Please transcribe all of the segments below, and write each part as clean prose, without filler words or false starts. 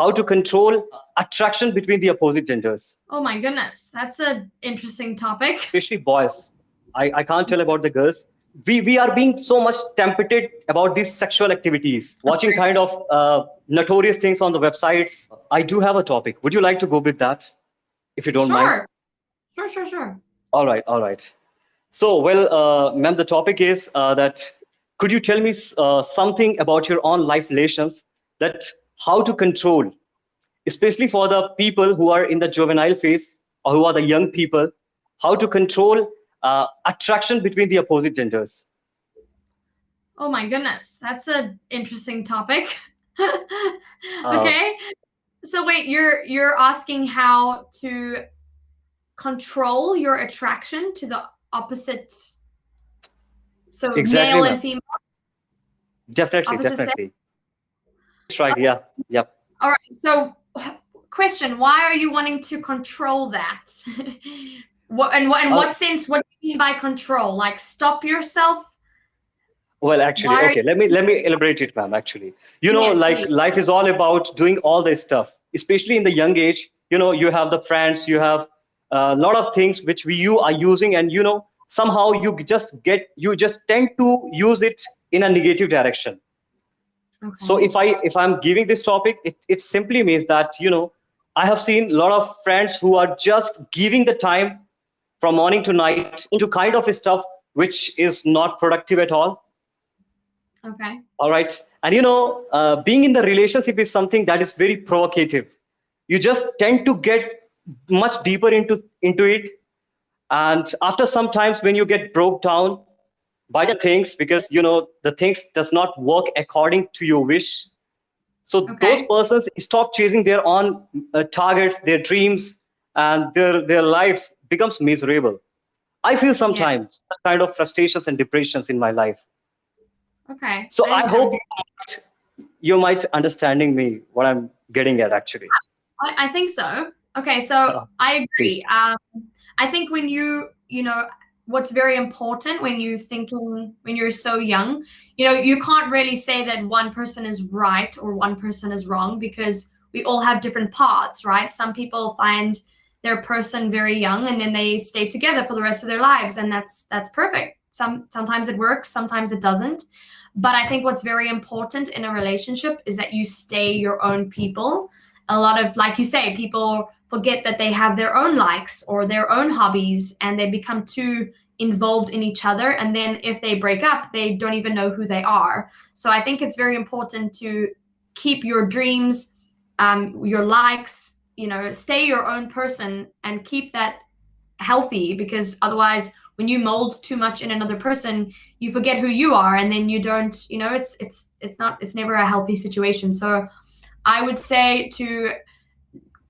how to control attraction between the opposite genders, Oh my goodness, that's an interesting topic. especially boys. I can't tell about the girls. We are being so much tempted about these sexual activities, watching kind of notorious things on the websites. I do have a topic. Would you like to go with that, if you don't mind? Sure, sure. All right, all right. So, well, ma'am, the topic is that could you tell me something about your own life relations, that how to control, especially for the people who are in the juvenile phase or who are the young people, how to control attraction between the opposite genders? Oh my goodness, that's an interesting topic. Uh, Okay, so wait, you're asking how to control your attraction to the opposite, so exactly, male ma'am. and female, Definitely, opposite sex. definitely. That's right. Yeah, yeah. All right. So, question: why are you wanting to control that? What in Uh, what sense? What do you mean by control? Like stop yourself? Well, actually, Why? okay, let me elaborate it, ma'am. Actually, Yes, like please. life is all about doing all this stuff, especially in the young age. You have the friends, you have a lot of things which you are using, and somehow you just tend to use it in a negative direction. So Okay. if I'm giving this topic, it simply means that I have seen a lot of friends who are just giving the time from morning to night into kind of stuff which is not productive at all. Okay. All right. And being in the relationship is something that is very provocative. You just tend to get much deeper into it. And after some times when you get broke down by the things, because the things does not work according to your wish. So those Okay. persons stop chasing their own targets, their dreams, and their life becomes miserable. I feel Yeah. sometimes kind of frustrations and depressions in my life. Okay. So I I hope understand. you might understanding me what I'm getting at actually. I think so. Okay. So I Please. agree. I think when what's very important when you thinking when you're so young, you can't really say that one person is right or one person is wrong because we all have different paths, right? Some people find their person very young and then they stay together for the rest of their lives, and that's perfect. Sometimes it works, sometimes it doesn't. But I think what's very important in a relationship is that you stay your own people. A lot of, like you say, people forget that they have their own likes or their own hobbies and they become too involved in each other, and then if they break up they don't even know who they are. So I think it's very important to keep your dreams, your likes, stay your own person and keep that healthy, because otherwise when you mold too much in another person you forget who you are, and then you don't, it's never a healthy situation. So I would say to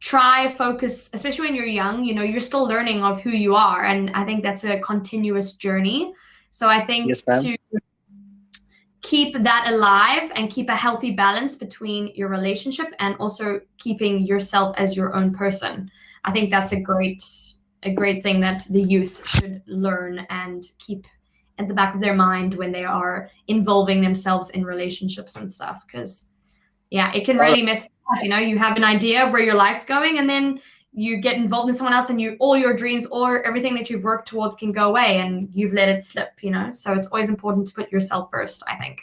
try focus, especially when you're young, you're still learning of who you are, and I think that's a continuous journey. So I think Yes, ma'am. to keep that alive and keep a healthy balance between your relationship and also keeping yourself as your own person, I think that's a great thing that the youth should learn and keep at the back of their mind when they are involving themselves in relationships and stuff, because yeah, it can All right. really mess up. You have an idea of where your life's going, and then you get involved in someone else, and all your dreams or everything that you've worked towards can go away, and you've let it slip. So it's always important to put yourself first, I think.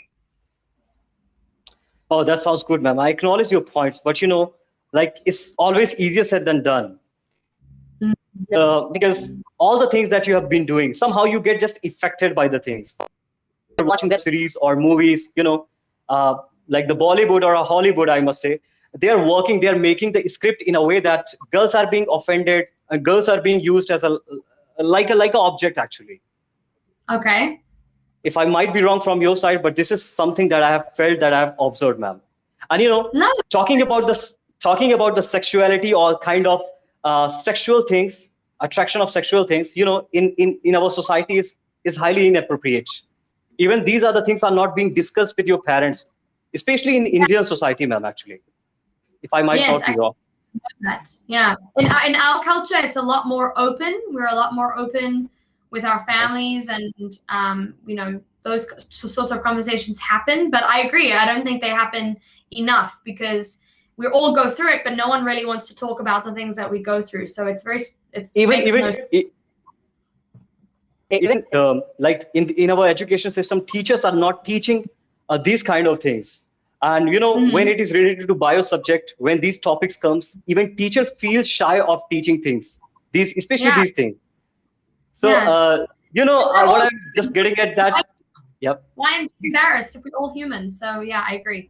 Oh, that sounds good, ma'am. I acknowledge your points, but like it's always easier said than done. Because all the things that you have been doing, somehow you get just affected by the things. You're watching web series or movies, uh, like the Bollywood or a Hollywood, I must say, they're making the script in a way that girls are being offended and girls are being used as a object actually. Okay. If I might be wrong from your side, but this is something that I have felt, that I have observed, ma'am. And No. talking about this, talking about the sexuality or kind of sexual things, attraction of sexual things, in our society is highly inappropriate. Even these are the things are not being discussed with your parents, especially in Indian society, ma'am. Actually, if I might Yes, not be wrong. that. Yeah. In our culture, it's a lot more open. We're a lot more open with our families, and those sorts of conversations happen. But I agree. I don't think they happen enough, because we all go through it, but no one really wants to talk about the things that we go through. So it even makes even no e- even like in our education system, teachers are not teaching these kind of things. And when it is related to bio subject, when these topics comes, even teacher feels shy of teaching things, these especially yeah, these things. So yes. We're what all I'm just getting at that. Yep. why be embarrassed if we're all human? So yeah, I agree.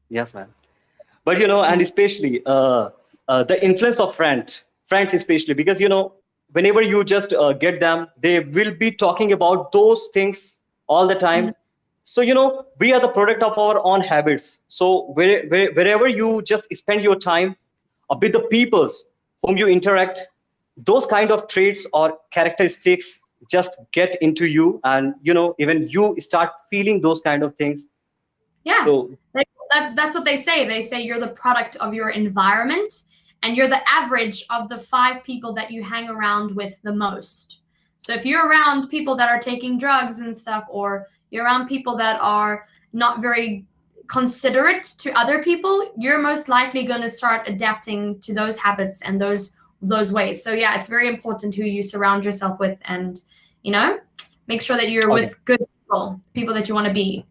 Yes, ma'am. But and especially the influence of friends especially, because whenever you just get them, they will be talking about those things all the time. So we are the product of our own habits. So wherever you just spend your time with the peoples whom you interact, those kind of traits or characteristics just get into you, and even you start feeling those kind of things. Yeah. So that's what they say. They say you're the product of your environment, and you're the average of the 5 people that you hang around with the most. So if you're around people that are taking drugs and stuff, or you're around people that are not very considerate to other people, you're most likely going to start adapting to those habits and those ways. So yeah, it's very important who you surround yourself with, and make sure that you're okay. with good people that you want to be.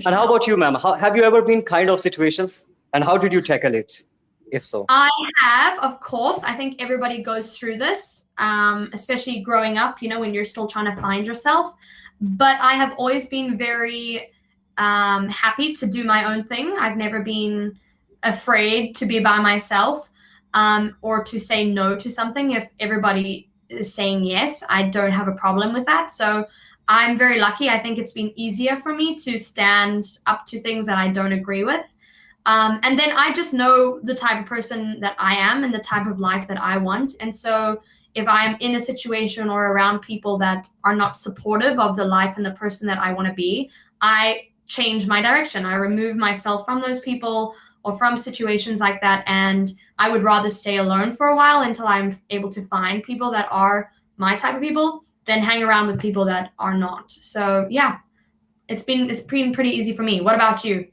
And how about you, ma'am? Have you ever been kind of situations, and how did you tackle it, if so? I have, of course. I think everybody goes through this, especially growing up, when you're still trying to find yourself. But I have always been very happy to do my own thing. I've never been afraid to be by myself or to say no to something. If everybody is saying yes, I don't have a problem with that. So I'm very lucky. I think it's been easier for me to stand up to things that I don't agree with. And then I just know the type of person that I am and the type of life that I want. And so if I'm in a situation or around people that are not supportive of the life and the person that I want to be, I change my direction. I remove myself from those people or from situations like that. And I would rather stay alone for a while until I'm able to find people that are my type of people than hang around with people that are not. So yeah, it's been pretty easy for me. What about you?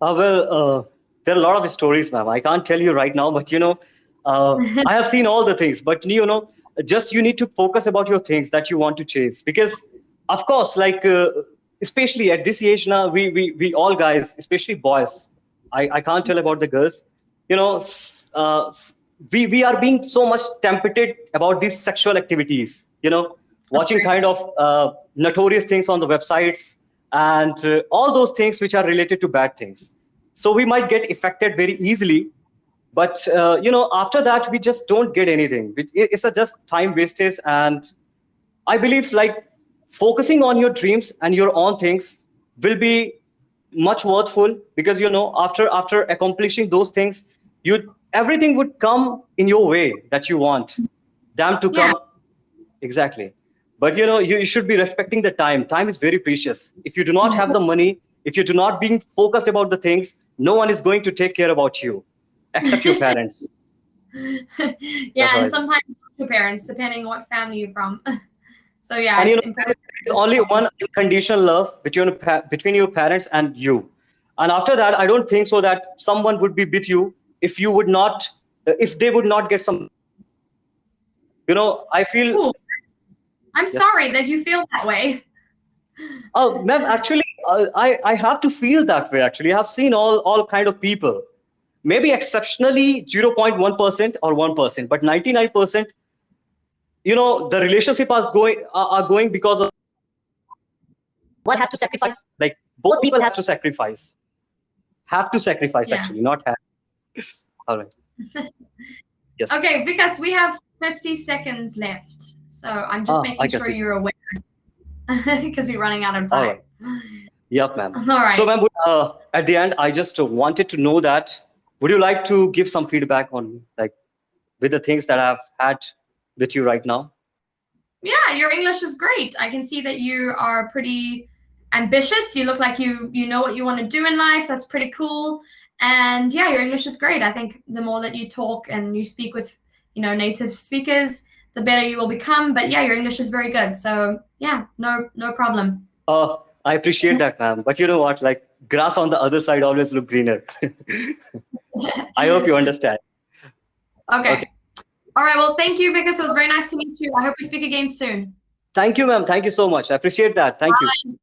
There are a lot of stories, ma'am. I can't tell you right now, but I have seen all the things. But just you need to focus about your things that you want to chase, because of course, like especially at this age now, we all guys, especially boys. I can't tell about the girls. We are being so much tempted about these sexual activities. Watching kind of notorious things on the websites, and all those things which are related to bad things. So we might get affected very easily, but after that we just don't get anything. It's a just time wastage. And I believe like focusing on your dreams and your own things will be much worthful, because after accomplishing those things, everything would come in your way that you want them to come. Exactly. But you should be respecting the time. Time is very precious. If you do not have the money, if you do not being focused about the things, no one is going to take care about you except your parents. Yeah, and sometimes your parents, depending on what family you're from. So yeah, and it's important. It's only one unconditional love between your parents and you. And after that, I don't think so that someone would be with you if you would not, if they would not get some. I feel. Cool. I'm sorry that you feel that way. Oh, ma'am, actually, I have to feel that way. Actually, I have seen all kind of people. Maybe exceptionally 0.1% or 1%, but 99%. The relationship are going because of one has to sacrifice. Like both people has to sacrifice. Have to sacrifice actually, not have. All right. Yes. Okay, because we have 50 seconds left, so I'm just making sure you're aware. Because we're running out of time. All right. Yep, ma'am. All right. So, ma'am, at the end, I just wanted to know that, would you like to give some feedback on, like, with the things that I've had with you right now? Yeah, your English is great. I can see that you are pretty ambitious. You look like you know what you want to do in life. That's pretty cool. And yeah, your English is great. I think the more that you talk and you speak with, native speakers, the better you will become. But yeah, your English is very good. So yeah, no problem. I appreciate that, ma'am. But you know what? Like, grass on the other side always look greener. I hope you understand. Okay. All right. Well, thank you, Vikas. It was very nice to meet you. I hope we speak again soon. Thank you, ma'am. Thank you so much. I appreciate that. Thank you.